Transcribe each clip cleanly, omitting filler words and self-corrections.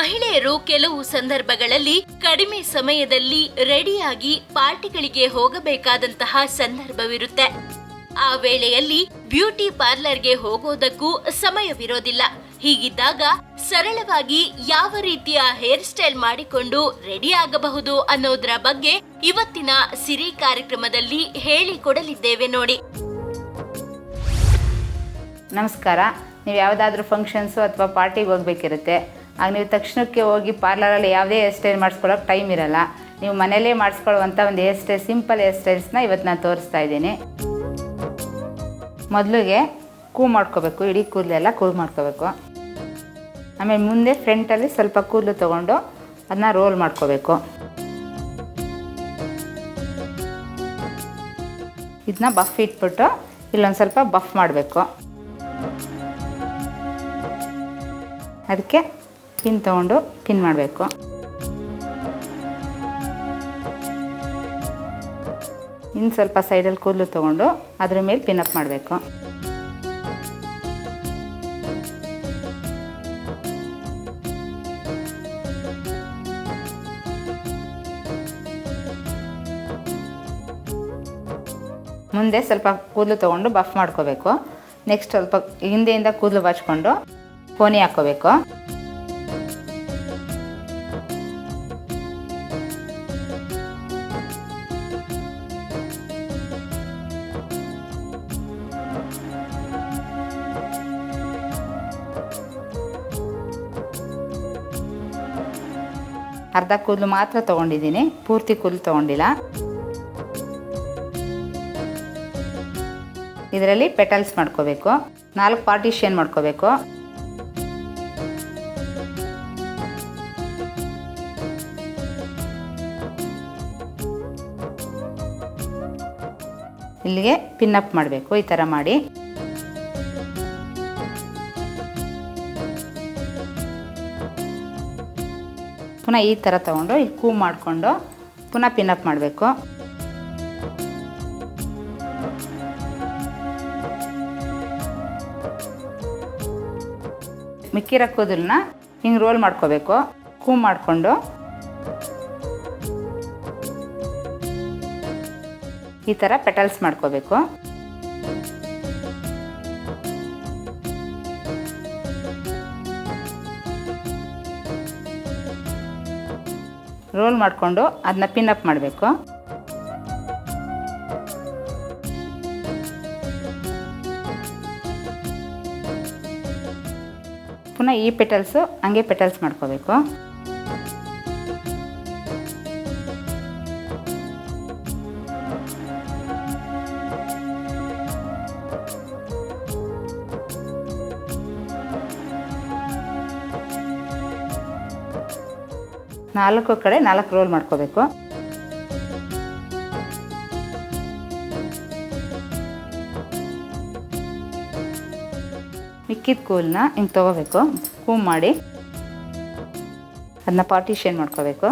ಮಹಿಳೆಯರು ಕೆಲವು ಸಂದರ್ಭಗಳಲ್ಲಿ ಕಡಿಮೆ ಸಮಯದಲ್ಲಿ ರೆಡಿಯಾಗಿ ಪಾರ್ಟಿಗಳಿಗೆ ಹೋಗಬೇಕಾದಂತಹ ಸಂದರ್ಭವಿರುತ್ತೆ. ಆ ವೇಳೆಯಲ್ಲಿ ಬ್ಯೂಟಿ ಪಾರ್ಲರ್ಗೆ ಹೋಗೋದಕ್ಕೂ ಸಮಯವಿರೋದಿಲ್ಲ. ಹೀಗಿದ್ದಾಗ ಸರಳವಾಗಿ ಯಾವ ರೀತಿಯ ಹೇರ್ ಸ್ಟೈಲ್ ಮಾಡಿಕೊಂಡು ರೆಡಿ ಆಗಬಹುದು ಅನ್ನೋದರ ಬಗ್ಗೆ ಇವತ್ತಿನ ಸಿರಿ ಕಾರ್ಯಕ್ರಮದಲ್ಲಿ ಹೇಳಿಕೊಡಲಿದ್ದೇವೆ ನೋಡಿ. ನಮಸ್ಕಾರ. ನೀವು ಯಾವುದಾದ್ರೂ ಫಂಕ್ಷನ್ಸು ಅಥವಾ ಪಾರ್ಟಿಗೆ ಹೋಗ್ಬೇಕಿರುತ್ತೆ. ಆಗ ನೀವು ತಕ್ಷಣಕ್ಕೆ ಹೋಗಿ ಪಾರ್ಲರಲ್ಲಿ ಯಾವುದೇ ಹೇರ್ ಸ್ಟೈಲ್ ಮಾಡಿಸ್ಕೊಳ್ಳೋಕೆ ಟೈಮ್ ಇರಲ್ಲ. ನೀವು ಮನೆಯಲ್ಲೇ ಮಾಡಿಸ್ಕೊಳ್ಳುವಂಥ ಒಂದು ಹೇರ್ ಸ್ಟೈಲ್, ಸಿಂಪಲ್ ಹೇರ್ ಸ್ಟೈಲ್ಸ್ನ ಇವತ್ತು ನಾನು ತೋರಿಸ್ತಾ ಇದ್ದೀನಿ. ಮೊದಲಿಗೆ ಕೂಲ್ ಮಾಡ್ಕೋಬೇಕು. ಇಡೀ ಕೂದಲೆಲ್ಲ ಕೂಲ್ ಮಾಡ್ಕೋಬೇಕು. ಆಮೇಲೆ ಮುಂದೆ ಫ್ರಂಟಲ್ಲಿ ಸ್ವಲ್ಪ ಕೂದಲು ತೊಗೊಂಡು ಅದನ್ನ ರೋಲ್ ಮಾಡ್ಕೋಬೇಕು. ಇದನ್ನ ಬಫ್ ಇಟ್ಬಿಟ್ಟು ಇಲ್ಲೊಂದು ಸ್ವಲ್ಪ ಬಫ್ ಮಾಡಬೇಕು. ಅದಕ್ಕೆ ಪಿನ್ ತೊಗೊಂಡು ಪಿನ್ ಮಾಡಬೇಕು. ಇನ್ನು ಸ್ವಲ್ಪ ಸೈಡಲ್ಲಿ ಕೂದಲು ತೊಗೊಂಡು ಅದ್ರ ಮೇಲೆ ಪಿನ್ ಅಪ್ ಮಾಡಬೇಕು. ಮುಂದೆ ಸ್ವಲ್ಪ ಕೂದಲು ತೊಗೊಂಡು ಬಫ್ ಮಾಡ್ಕೋಬೇಕು. ನೆಕ್ಸ್ಟ್ ಸ್ವಲ್ಪ ಹಿಂದೆಯಿಂದ ಕೂದಲು ಬಾಚ್ಕೊಂಡು ಕೋನಿ ಹಾಕ್ಕೋಬೇಕು. ಅರ್ಧ ಕೂದಲು ಮಾತ್ರ ತೊಗೊಂಡಿದ್ದೀನಿ, ಪೂರ್ತಿ ಕೂದಲು ತೊಗೊಂಡಿಲ್ಲ. ಇದರಲ್ಲಿ ಪೆಟಲ್ಸ್ ಮಾಡ್ಕೋಬೇಕು. 4 ಪಾರ್ಟಿಷನ್ ಮಾಡ್ಕೋಬೇಕು. ಇಲ್ಲಿಗೆ ಪಿನ್ ಅಪ್ ಮಾಡಬೇಕು. ಈ ಥರ ಮಾಡಿ ಪುನಃ ಈ ಥರ ತಗೊಂಡು ಇಲ್ಲಿ ಕೂಮ್ ಮಾಡಿಕೊಂಡು ಪುನಃ ಪಿನ್ ಅಪ್ ಮಾಡಬೇಕು. ಮಿಕ್ಕಿರೋ ಕೂದಲನ್ನ ಹಿಂಗೆ ರೋಲ್ ಮಾಡ್ಕೋಬೇಕು. ಕೂಮ್ ಮಾಡಿಕೊಂಡು ಈ ಥರ ಪೆಟಲ್ಸ್ ಮಾಡ್ಕೋಬೇಕು. ರೋಲ್ ಮಾಡಿಕೊಂಡು ಅದನ್ನ ಪಿನ್ ಅಪ್ ಮಾಡಬೇಕು. ಪುನಃ ಈ ಪೆಟಲ್ಸು ಹಂಗೆ ಪೆಟಲ್ಸ್ ಮಾಡ್ಕೋಬೇಕು. ನಾಲ್ಕು ಕಡೆ 4 ರೋಲ್ ಮಾಡ್ಕೋಬೇಕು. ಮಿಕ್ಕಿದ ಕೂಲನ್ನ ಹಿಂಗೆ ತೊಗೋಬೇಕು. ಕೂಮ್ ಮಾಡಿ ಅದನ್ನ ಪಾರ್ಟಿಷನ್ ಮಾಡ್ಕೋಬೇಕು.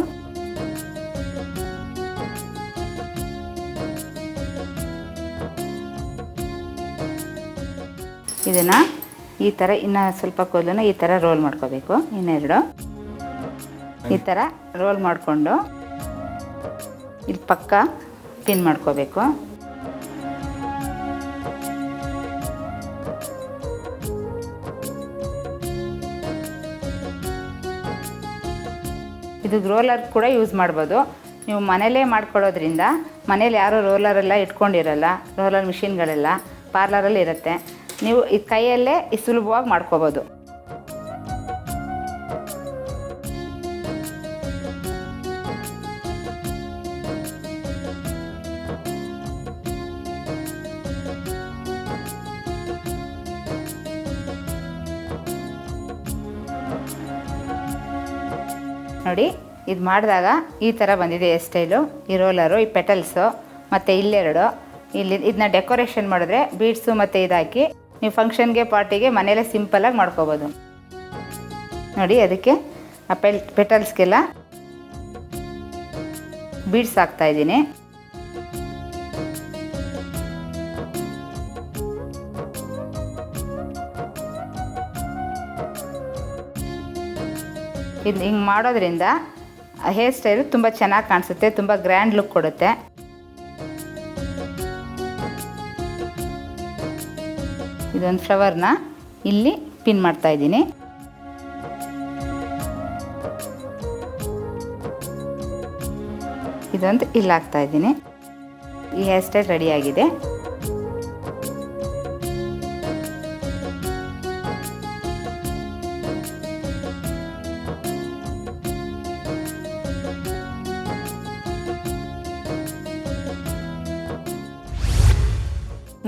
ಇದನ್ನು ಈ ಥರ ಇನ್ನು ಸ್ವಲ್ಪ ಕೂದಲನ್ನ ಈ ಥರ ರೋಲ್ ಮಾಡ್ಕೋಬೇಕು. ಇನ್ನೆರಡು ಈ ಥರ ರೋಲ್ ಮಾಡಿಕೊಂಡು ಇಲ್ಲಿ ಪಕ್ಕ ಪಿನ್ ಮಾಡ್ಕೋಬೇಕು. ಇದು ರೋಲರ್ ಕೂಡ ಯೂಸ್ ಮಾಡ್ಬೋದು. ನೀವು ಮನೇಲೇ ಮಾಡ್ಕೊಳ್ಳೋದ್ರಿಂದ ಮನೇಲಿ ಯಾರೂ ರೋಲರೆಲ್ಲ ಇಟ್ಕೊಂಡಿರಲ್ಲ. ರೋಲರ್ ಮಿಷಿನ್ಗಳೆಲ್ಲ ಪಾರ್ಲರಲ್ಲಿ ಇರುತ್ತೆ. ನೀವು ಈ ಕೈಯಲ್ಲೇ ಸುಲಭವಾಗಿ ಮಾಡ್ಕೋಬೋದು. ನೋಡಿ, ಇದು ಮಾಡಿದಾಗ ಈ ಥರ ಬಂದಿದೆ ಹೇರ್ ಸ್ಟೈಲು. ಈ ರೋಲರು, ಈ ಪೆಟಲ್ಸು ಮತ್ತು ಇಲ್ಲೆರಡು ಇಲ್ಲಿ ಇದನ್ನ ಡೆಕೋರೇಷನ್ ಮಾಡಿದ್ರೆ ಬೀಡ್ಸು ಮತ್ತು ಇದಾಕಿ ನೀವು ಫಂಕ್ಷನ್ಗೆ ಪಾರ್ಟಿಗೆ ಮನೇಲೇ ಸಿಂಪಲಾಗಿ ಮಾಡ್ಕೋಬೋದು. ನೋಡಿ, ಅದಕ್ಕೆ ಆ ಪೆಟಲ್ಸ್ಗೆಲ್ಲ ಬೀಡ್ಸ್ ಹಾಕ್ತಾಯಿದ್ದೀನಿ. ಇದು ಹಿಂಗೆ ಮಾಡೋದ್ರಿಂದ ಹೇರ್ ಸ್ಟೈಲು ತುಂಬ ಚೆನ್ನಾಗಿ ಕಾಣಿಸುತ್ತೆ, ತುಂಬ ಗ್ರ್ಯಾಂಡ್ ಲುಕ್ ಕೊಡುತ್ತೆ. ಇದೊಂದು ಫ್ಲವರ್ನ ಇಲ್ಲಿ ಪಿನ್ ಮಾಡ್ತಾ ಇದ್ದೀನಿ. ಇದೊಂದು ಇಲ್ಲಿ ಹಾಕ್ತಾ ಇದ್ದೀನಿ. ಈ ಹೇರ್ ಸ್ಟೈಲ್ ರೆಡಿಯಾಗಿದೆ.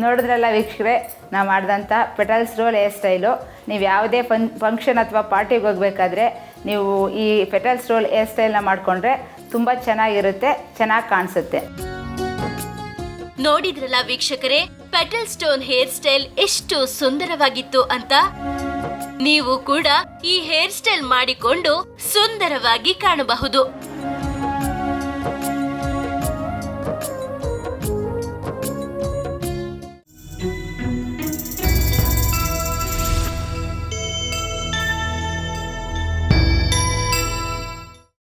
ನೋಡಿದ್ರಲ್ಲ ವೀಕ್ಷಕರೇ, ನಾವು ಮಾಡಿದಂಥ ಪೆಟಲ್ಸ್ ರೋಲ್ ಹೇರ್ ಸ್ಟೈಲು. ನೀವು ಯಾವುದೇ ಫಂಕ್ಷನ್ ಅಥವಾ ಪಾರ್ಟಿಗೆ ಹೋಗಬೇಕಾದ್ರೆ ನೀವು ಈ ಪೆಟಲ್ಸ್ ರೋಲ್ ಹೇರ್ ಸ್ಟೈಲ್ನ ಮಾಡಿಕೊಂಡ್ರೆ ತುಂಬ ಚೆನ್ನಾಗಿರುತ್ತೆ, ಚೆನ್ನಾಗಿ ಕಾಣಿಸುತ್ತೆ. ನೋಡಿದ್ರಲ್ಲ ವೀಕ್ಷಕರೇ, ಪೆಟಲ್ ಸ್ಟೋನ್ ಹೇರ್ ಸ್ಟೈಲ್ ಎಷ್ಟು ಸುಂದರವಾಗಿತ್ತು ಅಂತ. ನೀವು ಕೂಡ ಈ ಹೇರ್ ಸ್ಟೈಲ್ ಮಾಡಿಕೊಂಡು ಸುಂದರವಾಗಿ ಕಾಣಬಹುದು.